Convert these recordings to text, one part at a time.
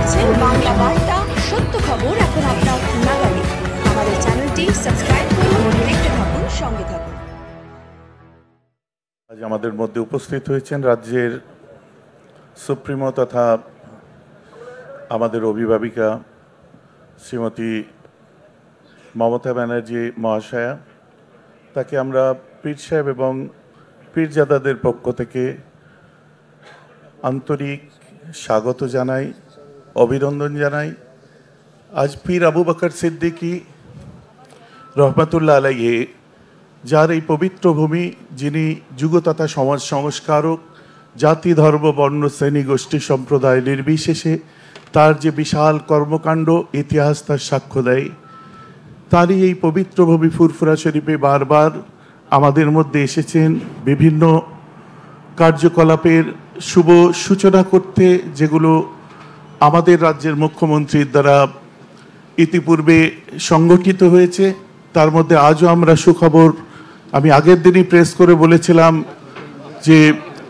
দেখছেন বাংলা বার্তা, সত্য খবর এখন আপনার নাগালে। আমাদের চ্যানেলটি সাবস্ক্রাইব করুন, দেখতে থাকুন, সঙ্গে থাকুন। আজ আমাদের মধ্যে উপস্থিত হয়েছেন রাজ্যের সুপ্রিমো তথা আমাদের অভিভাবিকা শ্রীমতী মমতা ব্যানার্জি মহাশয়া। তাকে আমরা পীর সাহেব এবং পীরজাদাদের পক্ষ থেকে আন্তরিক স্বাগত জানাই, অভিনন্দন জানাই। আজ পীর আবু বকর সিদ্দিকী রহমতুল্লাহ আলাইহি, যার এই পবিত্র ভূমি, যিনি যুগ তথা সমাজ সংস্কারক, জাতি ধর্ম বর্ণ শ্রেণী গোষ্ঠী সম্প্রদায় নির্বিশেষে তার যে বিশাল কর্মকাণ্ড ইতিহাস তার সাক্ষ্য দেয়, তারই এই পবিত্র ভূমি ফুরফুরা শরীফে বারবার আমাদের মধ্যে এসেছেন বিভিন্ন কার্যকলাপের শুভ সূচনা করতে, যেগুলো আমাদের রাজ্যের মুখ্যমন্ত্রীর দ্বারা ইতিপূর্বে সংগঠিত হয়েছে। তার মধ্যে আজও আমরা সুখবর, আমি আগের দিনই প্রেস করে বলেছিলাম যে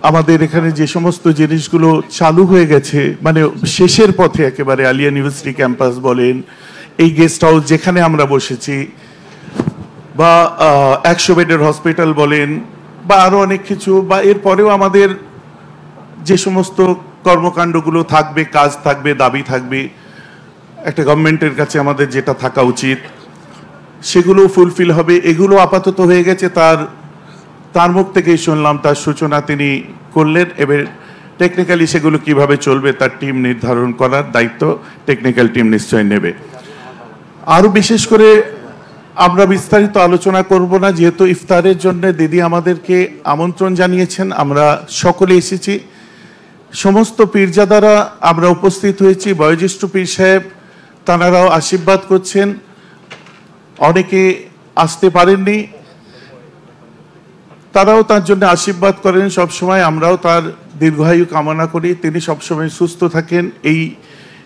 আমাদের এখানে যে সমস্ত জিনিসগুলো চালু হয়ে গেছে, মানে শেষের পথে একেবারে, আলিয়া ইউনিভার্সিটি ক্যাম্পাস বলেন, এই গেস্ট হাউস যেখানে আমরা বসেছি, বা 100 বেডের হসপিটাল বলেন, বা আরও অনেক কিছু, বা এরপরেও আমাদের যে সমস্ত কর্মকাণ্ডগুলো থাকবে, কাজ থাকবে, দাবি থাকবে, একটা গভর্নমেন্টের কাছে আমাদের যেটা থাকা উচিত সেগুলো ফুলফিল হবে। এগুলো আপাতত হয়ে গেছে, তার মুখ থেকেই শুনলাম তার সূচনা তিনি করলেন। এবার টেকনিক্যালি সেগুলো কিভাবে চলবে তার টিম নির্ধারণ করার দায়িত্ব টেকনিক্যাল টিম নিশ্চয়ই নেবে। আরও বিশেষ করে আমরা বিস্তারিত আলোচনা করব না, যেহেতু ইফতারের জন্য দিদি আমাদেরকে আমন্ত্রণ জানিয়েছেন, আমরা সকলে এসেছি। সমস্ত পীরজাদারা আমরা উপস্থিত হয়েছি, বয়োজ্যেষ্ঠ পীর সাহেব তাঁরাও আশীর্বাদ করছেন, অনেকে আসতে পারেননি, তারাও তার জন্য আশীর্বাদ করেন সবসময়। আমরাও তার দীর্ঘায়ু কামনা করি, তিনি সবসময় সুস্থ থাকেন, এই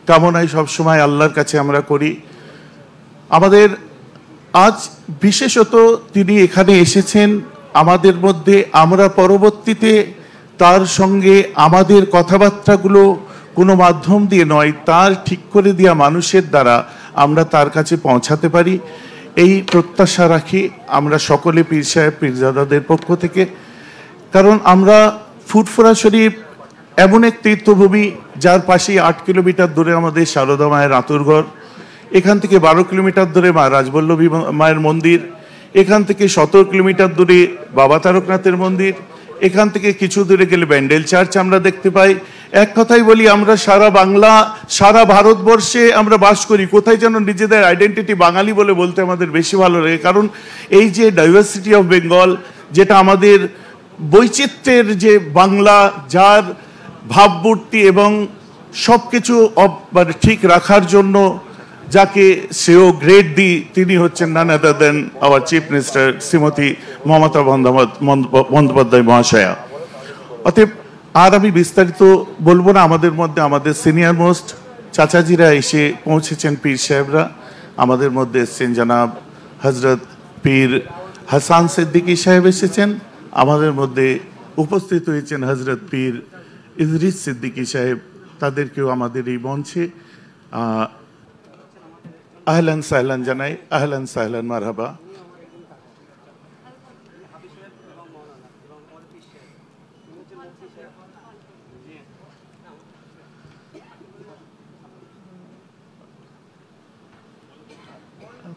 কামনাই সবসময় আল্লাহর কাছে আমরা করি। আমাদের আজ বিশেষত তিনি এখানে এসেছেন আমাদের মধ্যে, আমরা পরবর্তীতে তার সঙ্গে আমাদের কথাবার্তাগুলো কোনো মাধ্যম দিয়ে নয়, তার ঠিক করে দেওয়া মানুষের দ্বারা আমরা তার কাছে পৌঁছাতে পারি, এই প্রত্যাশা রাখি আমরা সকলে পীর সাহেব পীরজাদাদের পক্ষ থেকে। কারণ আমরা ফুরফুরা শরীফ এমন এক তীর্থভূমি, যার পাশেই 8 কিলোমিটার দূরে আমাদের সারদা মায়ের আঁতুরঘর, এখান থেকে 12 কিলোমিটার দূরে মা রাজবল্লভী মায়ের মন্দির, এখান থেকে 17 কিলোমিটার দূরে বাবা তারকনাথের মন্দির, এখান থেকে কিছু দূরে গেলে ব্যান্ডেল চার্চ আমরা দেখতে পাই। এক কথাই বলি, আমরা সারা বাংলা, সারা ভারতবর্ষে আমরা বাস করি, কোথায় যেন নিজেদের আইডেন্টিটি বাঙালি বলে বলতে আমাদের বেশি ভালো লাগে। কারণ এই যে ডাইভার্সিটি অফ বেঙ্গল, যেটা আমাদের বৈচিত্র্যের যে বাংলা, যার ভাবমূর্তি এবং সব কিছু মানে ঠিক রাখার জন্য যাকে সেও গ্রেড দিই, তিনি হচ্ছেন none other than our chief minister Shrimati Mamata Bandyopadhyay মহাশয়া। অতএব আর আমি বিস্তারিত বলবো না, আমাদের মধ্যে আমাদের সিনিয়র মোস্ট চাচাজিরা এসে পৌঁছেছেন, পীর সাহেবরা আমাদের মধ্যে এসেছেন, জনাব হজরত পীর হাসান সিদ্দিকী সাহেব এসেছেন, আমাদের মধ্যে উপস্থিত হয়েছেন হজরত পীর ইদ্রিস সিদ্দিকী সাহেব, তাদেরকেও আমাদের এই মঞ্চে আহলান সাহলান জানাই, আহলান সাহলান মারহাবা।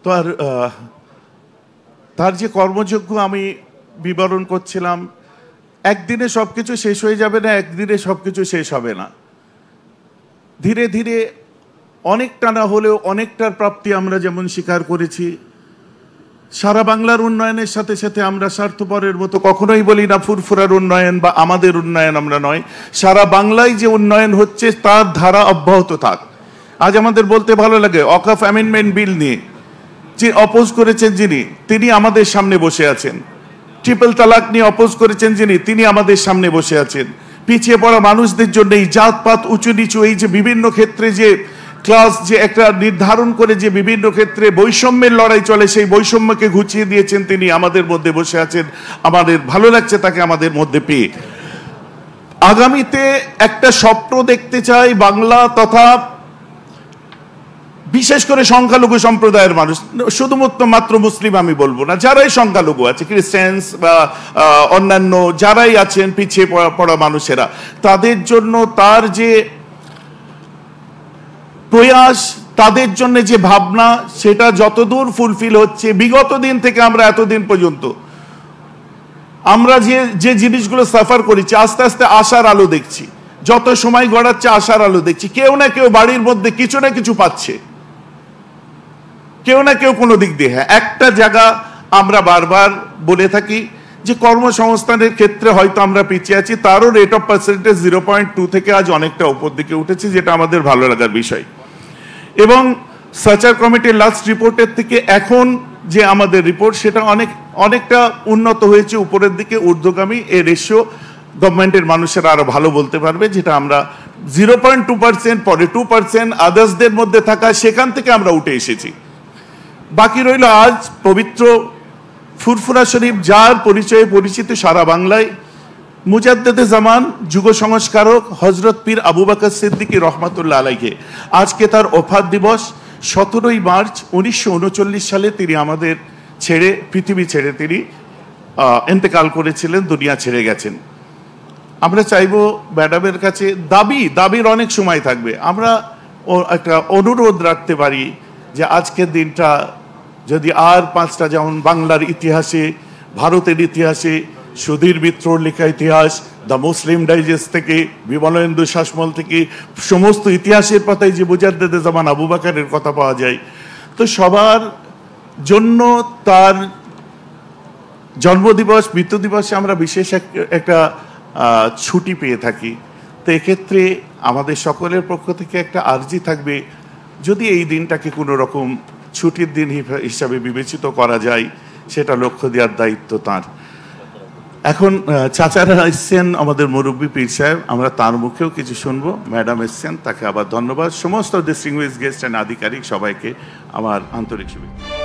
তো আর তার যে কর্মযজ্ঞ আমি বিবরণ করছিলাম, একদিনে সবকিছু শেষ হয়ে যাবে না, একদিনে সবকিছু শেষ হবে না, ধীরে ধীরে অনেকটা না হলেও অনেকটার প্রাপ্তি আমরা যেমন স্বীকার করেছি। সারা বাংলার উন্নয়নের সাথে সাথে আমরা স্বার্থপরের মতো কখনোই বলি না ফুরফুরার উন্নয়ন বা আমাদের উন্নয়ন আমরা নয়, সারা বাংলায় যে উন্নয়ন হচ্ছে তার ধারা অব্যাহত থাক। আজ আমাদের বলতে ভালো লাগে, ওয়াকফ অ্যামেন্ডমেন্ট বিল নিয়ে যে অপোজ করেছেন যিনি, তিনি আমাদের সামনে বসে আছেন। ট্রিপল তালাক নিয়ে অপোজ করেছেন যিনি, তিনি আমাদের সামনে বসে আছেন। পিছিয়ে পড়া মানুষদের জন্য এই জাতপাত উঁচু নিচু, এই যে বিভিন্ন ক্ষেত্রে যে ক্লাস যে একটা নির্ধারণ করে যে বিভিন্ন ক্ষেত্রে বৈষম্যের লড়াই চলে, সেই বৈষম্যকে ঘুচিয়ে দিয়েছেন তিনি, আমাদের মধ্যে বসে আছেন। আমাদের ভালো লাগছে তাকে আমাদের মধ্যে পেয়ে। আগামীতে একটা স্বপ্ন দেখতে চাই বাংলা তথা বিশেষ করে সংখ্যালঘু সম্প্রদায়ের মানুষ, শুধুমাত্র মুসলিম আমি বলবো না, যারাই সংখ্যালঘু আছে, খ্রিস্টানস বা অন্যান্য যারাই আছেন পিছিয়ে পড়া মানুষেরা, তাদের জন্য তার যে প্রয়াস, তাদের জন্য যে ভাবনা, সেটা যতদূর ফুলফিল হচ্ছে বিগত দিন থেকে আমরা এতদিন পর্যন্ত আমরা যে জিনিসগুলো সাফার করেছি, আস্তে আস্তে আশার আলো দেখছি। যত সময় গড়াচ্ছে আশার আলো দেখছি। কেউ না কেউ বাড়ির মধ্যে কিছু না কিছু পাচ্ছে, কেউ না কেউ কোনো দিক দিয়ে। হ্যাঁ, একটা জায়গা আমরা বারবার বলে থাকি যে কর্মসংস্থানের ক্ষেত্রে হয়তো আমরা পিছিয়ে আছি, তারও রেট অফ পার্সেন্টেজ 0.2 থেকে আজ অনেকটা উপর দিকে উঠেছে, যেটা আমাদের ভালো লাগার বিষয়। এবং সার্চার কমিটির লাস্ট রিপোর্টের থেকে এখন যে আমাদের রিপোর্ট, সেটা অনেকটা উন্নত হয়েছে, উপরের দিকে ঊর্ধ্বগামী। এই রেশিও গভর্নমেন্টের মানুষেরা আরো ভালো বলতে পারবে, যেটা আমরা 0.2%, পরে 2%, আদার্সদের মধ্যে থাকা, সেখান থেকে আমরা উঠে এসেছি। বাকি রইল আজ পবিত্র ফুরফুরা শরীফ, যার পরিচয়ে পরিচিত সারা বাংলায়, মুজাদ্দেদে জামান, যুগ সংস্কারক হযরত পীর আবু বকর সিদ্দিকী রহমাতুল্লাহ আলাইহি। আজকে তার ওফাত দিবস। 17ই মার্চ 1939 সালে তিনি আমাদের পৃথিবী ছেড়ে তিনি ইন্তেকাল করেছিলেন, দুনিয়া ছেড়ে গেছেন। আমরা চাইবো ম্যাডামের কাছে, দাবির অনেক সময় থাকবে, আমরা একটা অনুরোধ রাখতে পারি যে আজকের দিনটা যদি আর 5টা, যেমন বাংলার ইতিহাসে, ভারতের ইতিহাসে, সুধীর মিত্রর লেখা ইতিহাস, দ্য মুসলিম ডাইজেস্ট থেকে, বিমলেন্দু শাসমল থেকে, সমস্ত ইতিহাসের পাতায় যে মুজাদ্দেদে জামান আবু বকরের কথা পাওয়া যায়, তো সবার জন্য তার জন্মদিবস, মৃত্যু দিবসে আমরা বিশেষ একটা ছুটি পেয়ে থাকি। তো এক্ষেত্রে আমাদের সকলের পক্ষ থেকে একটা আর্জি থাকবে, যদি এই দিনটাকে কোনো রকম ছুটির দিন হিসাবে বিবেচিত করা যায়, সেটা লক্ষ্য দেওয়ার দায়িত্ব তার। এখন চাচারা এসছেন, আমাদের মুরব্বী পীর সাহেব, আমরা তার মুখেও কিছু শুনবো। ম্যাডাম এসছেন, তাকে আবার ধন্যবাদ। সমস্ত ডিস্টিংগুইশড গেস্ট এন্ড আধিকারিক সবাইকে আমার আন্তরিক শুভেচ্ছা।